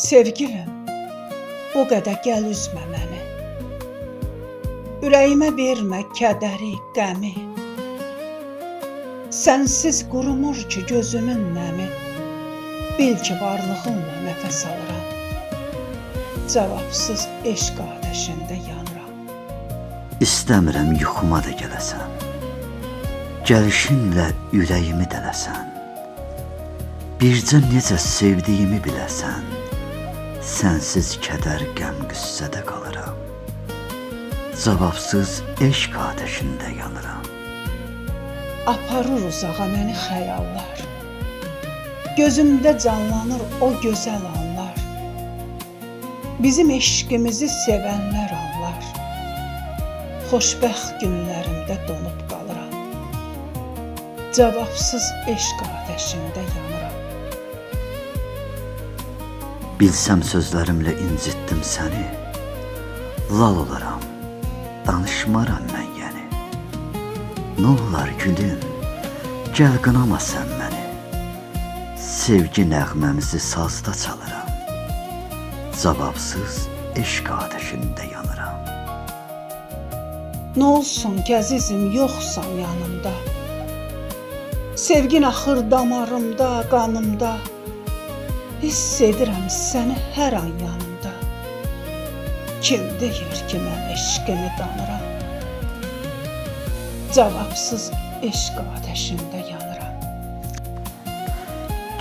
Sevgilim, o qədər gəl üzmə məni. Ürəyimə vermə kədəri, qəmi. Sənsiz qurumur ki gözümün nəmi. Bil ki varlığınla nəfəs alıram. Cavabsız eşq ateşində yanıram. İstəmirəm yuxuma da gələsən. Gəlişinlə ürəyimi dələsən. Bircə necə sevdiyimi biləsən. Sənsiz kədər, qəm, qüssədə qalıram. Cavabsız eşq ateşində yanıram. Aparır uzağa məni xəyallar. Gözümdə canlanır o gözəl anlar. Bizim eşqimizi sevənlər anlar. Xoşbəxt günlərimdə donub qalıram. Cavabsız eşq ateşində yanıram. Bilsəm sözlərimlə incitdim səni, lal olaram, danışmaram mən yəni. Nə olar gülüm, gəl qınama sən məni. Sevgi nəğməmizi sazda çalıram. Cavabsız eşq ateşində yanıram. Nə olsun ki əzizim yoxsan yanımda. Sevgin axır damarımda, qanımda. Hiss edirəm səni hər an yanımda. Kim deyir ki mən eşqini danıram. Cavabsız eşq ateşində yanıram.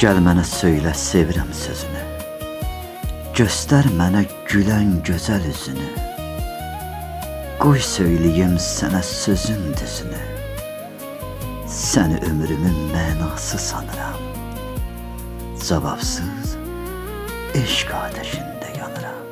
Gəl mənə söylə sevirəm sözünü. Göstər mənə gülən gözəl üzünü. Qoy söyləyim sənə sözün düzünü. Səni ömrümün mənası sanıram. Cavabsız eşq ateşində yanıram.